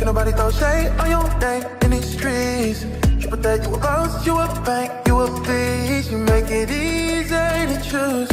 nobody throw shade on your name in these streets. Triple that, you a boss, you a bank, you a beast. You make it easy to choose.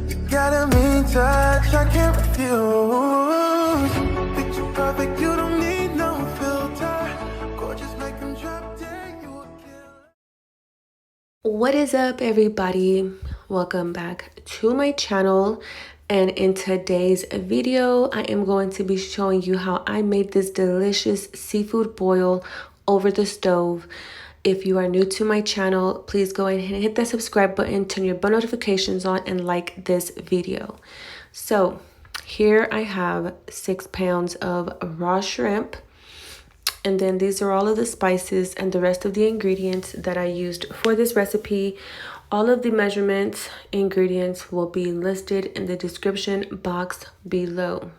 You got a mean touch, I can't refuse. Picture perfect, you don't need no filter. Gorgeous, make them drop dead, you a killer. What is up, everybody? Welcome back to my channel. And in today's video, I am going to be showing you how I made this delicious seafood boil over the stove. If you are new to my channel, please go ahead and hit that subscribe button, turn your bell notifications on, and like this video. So here I have 6 pounds of raw shrimp. And then these are all of the spices and the rest of the ingredients that I used for this recipe. All of the measurements, ingredients will be listed in the description box below.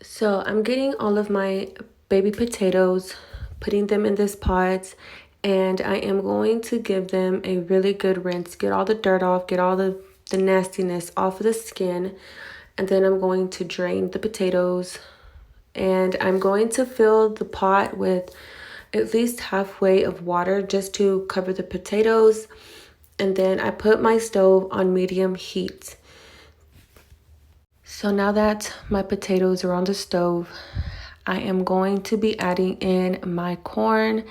So I'm getting all of my baby potatoes, putting them in this pot, and I am going to give them a really good rinse. Get all the dirt off, get all the nastiness off of the skin, and then I'm going to drain the potatoes. And I'm going to fill the pot with at least halfway of water just to cover the potatoes. And then I put my stove on medium heat. So now that my potatoes are on the stove, I am going to be adding in my corn.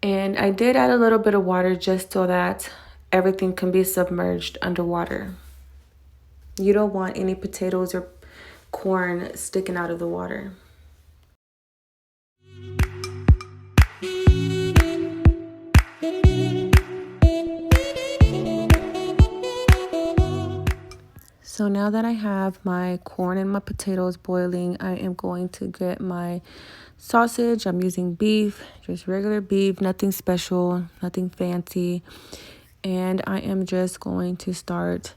And I did add a little bit of water just so that everything can be submerged underwater. You don't want any potatoes or corn sticking out of the water. So now that I have my corn and my potatoes boiling, I am going to get my sausage. I'm using beef, just regular beef, nothing special, nothing fancy. And I am just going to start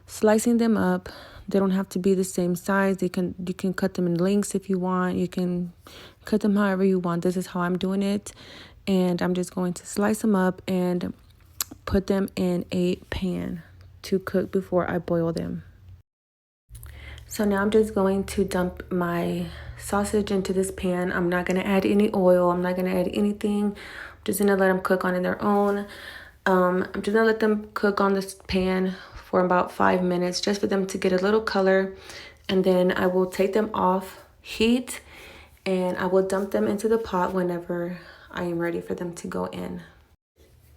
slicing them up. They don't have to be the same size. You can cut them in lengths if you want. You can cut them however you want. This is how I'm doing it. And I'm just going to slice them up and put them in a pan to cook before I boil them. So now I'm just going to dump my sausage into this pan. I'm not going to add any oil. I'm not going to add anything. I'm just going to let them cook on their own. I'm just going to let them cook on this pan for about 5 minutes just for them to get a little color. And then I will take them off heat and I will dump them into the pot whenever I am ready for them to go in.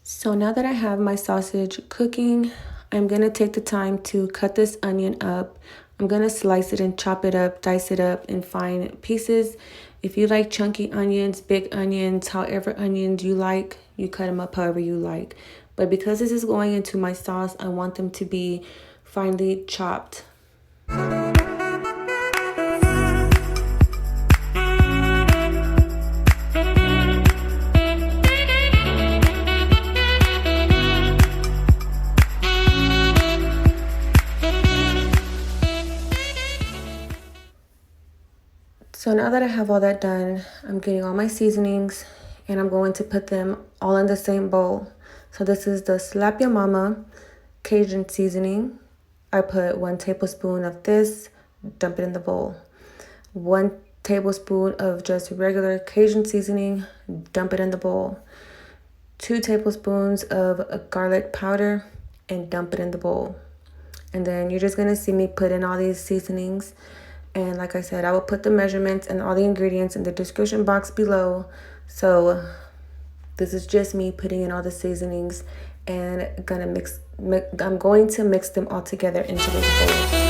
So now that I have my sausage cooking, I'm going to take the time to cut this onion up. I'm going to slice it and chop it up, dice it up in fine pieces. If you like chunky onions, big onions, however onions you like, you cut them up however you like. But because this is going into my sauce, I want them to be finely chopped. So now that I have all that done, I'm getting all my seasonings and I'm going to put them all in the same bowl. So this is the Slap Your Mama Cajun Seasoning. I put 1 tablespoon of this, dump it in the bowl. 1 tablespoon of just regular Cajun seasoning, dump it in the bowl. 2 tablespoons of garlic powder and dump it in the bowl. And then you're just gonna see me put in all these seasonings. And like I said, I will put the measurements and all the ingredients in the description box below. So this is just me putting in all the seasonings and I'm going to mix them all together into this bowl.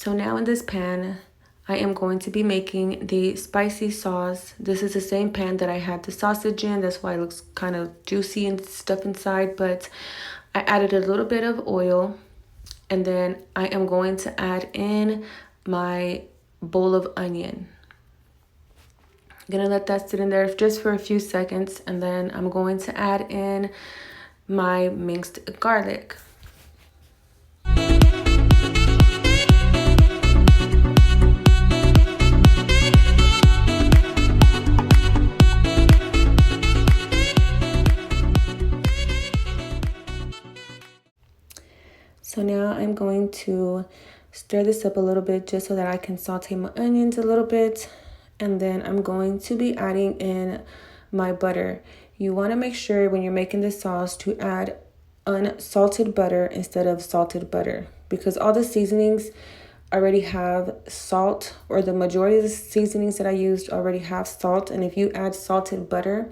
So now in this pan, I am going to be making the spicy sauce. This is the same pan that I had the sausage in. That's why it looks kind of juicy and stuff inside. But I added a little bit of oil. And then I am going to add in my bowl of onion. I'm going to let that sit in there just for a few seconds. And then I'm going to add in my minced garlic. So now I'm going to stir this up a little bit just so that I can saute my onions a little bit. And then I'm going to be adding in my butter. You want to make sure when you're making this sauce to add unsalted butter instead of salted butter, because all the seasonings already have salt, or the majority of the seasonings that I used already have salt. And if you add salted butter,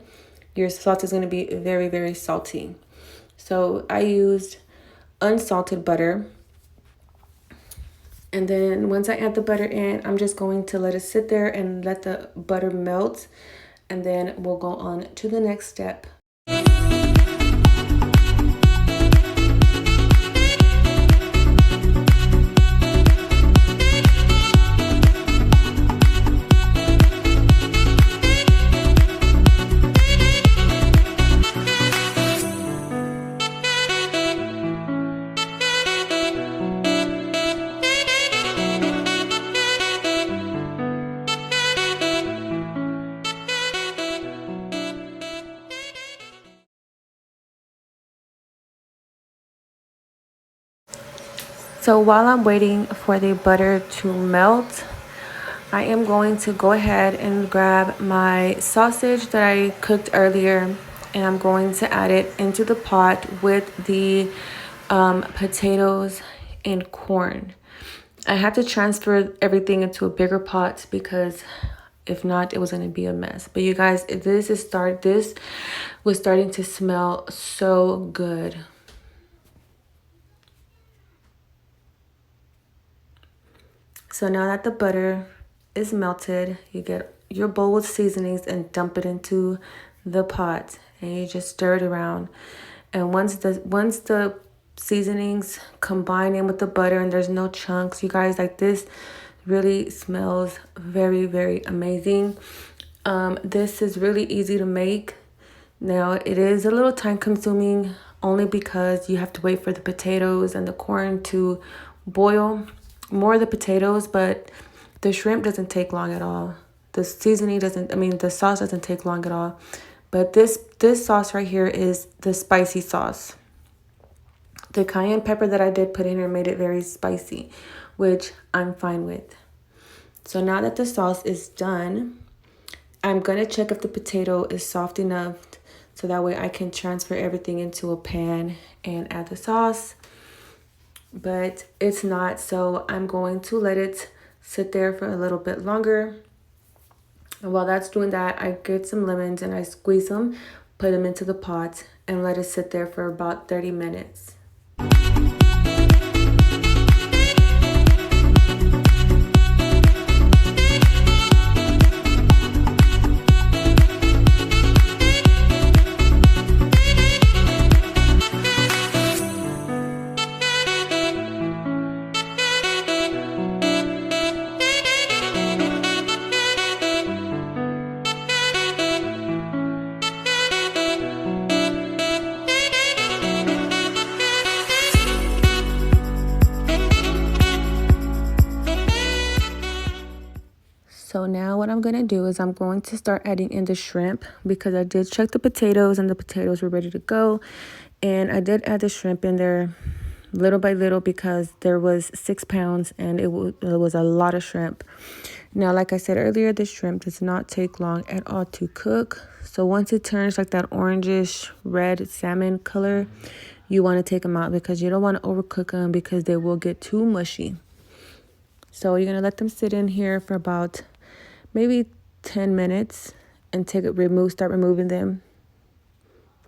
your sauce is going to be very, very salty. So I used unsalted butter. And then once I add the butter in, I'm just going to let it sit there and let the butter melt. And then we'll go on to the next step. So while I'm waiting for the butter to melt, I am going to go ahead and grab my sausage that I cooked earlier, and I'm going to add it into the pot with the potatoes and corn. I had to transfer everything into a bigger pot because if not, it was going to be a mess. But you guys, this was starting to smell so good. So now that the butter is melted, you get your bowl with seasonings and dump it into the pot, and you just stir it around. And once the seasonings combine in with the butter and there's no chunks, you guys, like, this really smells very, very amazing. This is really easy to make. Now, it is a little time consuming only because you have to wait for the potatoes and the corn to boil. More of the potatoes, but the shrimp doesn't take long at all. The sauce doesn't take long at all. But this sauce right here is the spicy sauce. The cayenne pepper that I did put in here made it very spicy, which I'm fine with. So now that the sauce is done, I'm going to check if the potato is soft enough so that way I can transfer everything into a pan and add the sauce. But it's not, so I'm going to let it sit there for a little bit longer. And while that's doing that, I get some lemons and I squeeze them, put them into the pot, and let it sit there for about 30 minutes. So now what I'm going to do is I'm going to start adding in the shrimp, because I did check the potatoes and the potatoes were ready to go. And I did add the shrimp in there little by little because there was 6 pounds and it was a lot of shrimp. Now, like I said earlier, the shrimp does not take long at all to cook. So once it turns like that orangish red salmon color, you want to take them out because you don't want to overcook them because they will get too mushy. So you're going to let them sit in here for about maybe 10 minutes and start removing them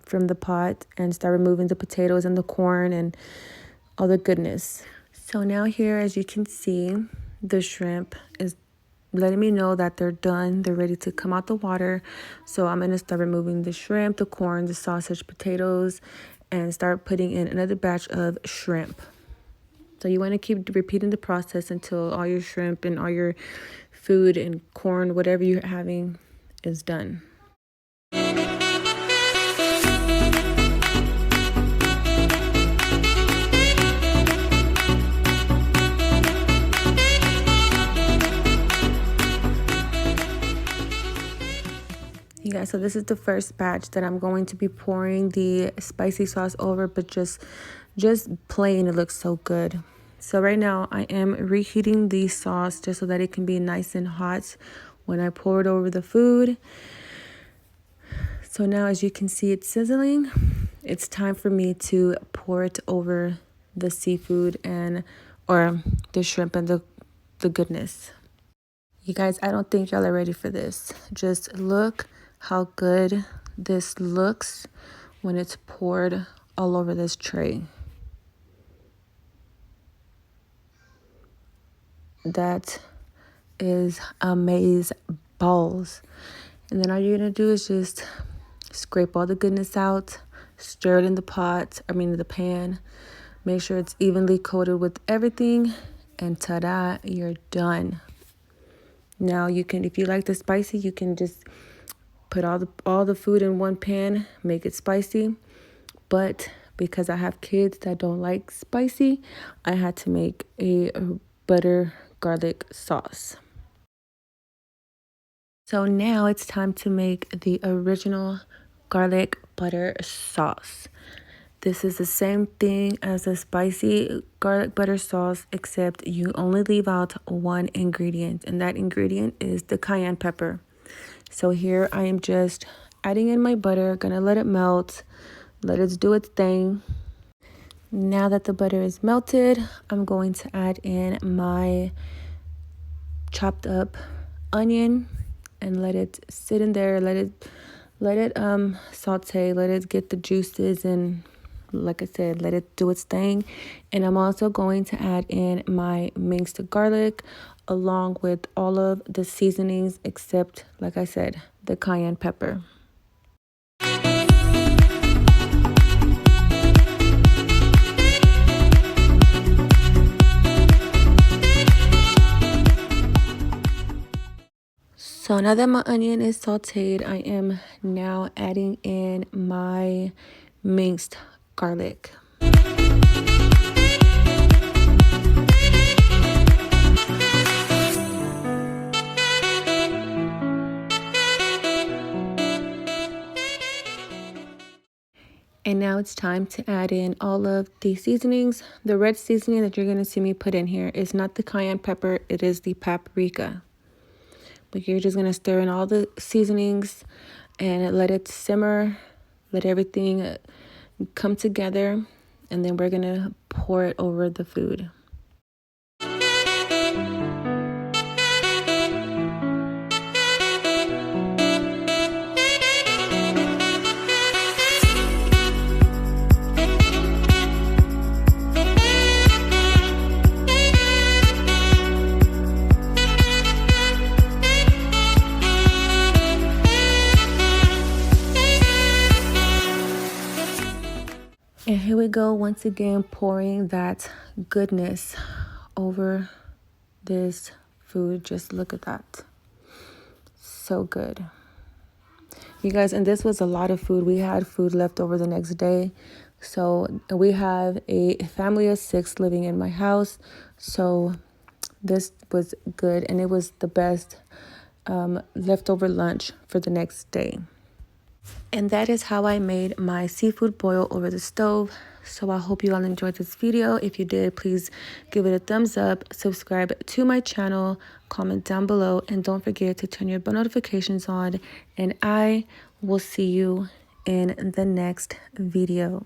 from the pot and start removing the potatoes and the corn and all the goodness. So now here, as you can see, the shrimp is letting me know that they're done. They're ready to come out the water. So I'm going to start removing the shrimp, the corn, the sausage, potatoes, and start putting in another batch of shrimp. So you want to keep repeating the process until all your shrimp and all your food and corn, whatever you're having, is done. You guys, so this is the first batch that I'm going to be pouring the spicy sauce over, but just plain. It looks so good. So right now I am reheating the sauce just so that it can be nice and hot when I pour it over the food. So now, as you can see, it's sizzling. It's time for me to pour it over the seafood or the shrimp and the goodness. You guys, I don't think y'all are ready for this. Just look how good this looks when it's poured all over this tray. That is amaze balls. And then all you're gonna do is just scrape all the goodness out, stir it in the the pan, make sure it's evenly coated with everything, and ta-da, you're done. Now you can, if you like the spicy, you can just put all the food in one pan, make it spicy. But because I have kids that don't like spicy, I had to make a butter garlic sauce. So now it's time to make the original garlic butter sauce. This is the same thing as a spicy garlic butter sauce, except you only leave out one ingredient, and that ingredient is the cayenne pepper. So here I am just adding in my butter, gonna let it melt, let it do its thing. Now that the butter is melted, I'm going to add in my chopped up onion and let it sit in there, let it saute, let it get the juices, and like I said, let it do its thing. And I'm also going to add in my minced garlic along with all of the seasonings except, like I said, the cayenne pepper. So now that my onion is sauteed, I am now adding in my minced garlic. And now it's time to add in all of the seasonings. The red seasoning that you're going to see me put in here is not the cayenne pepper, it is the paprika. But you're just going to stir in all the seasonings and let it simmer, let everything come together, and then we're going to pour it over the food. And here we go once again, pouring that goodness over this food. Just look at that. So good. You guys, and this was a lot of food. We had food left over the next day. So we have a family of 6 living in my house. So this was good, and it was the best leftover lunch for the next day. And that is how I made my seafood boil over the stove. So I hope you all enjoyed this video. If you did, please give it a thumbs up, subscribe to my channel, comment down below, and don't forget to turn your bell notifications on. And I will see you in the next video.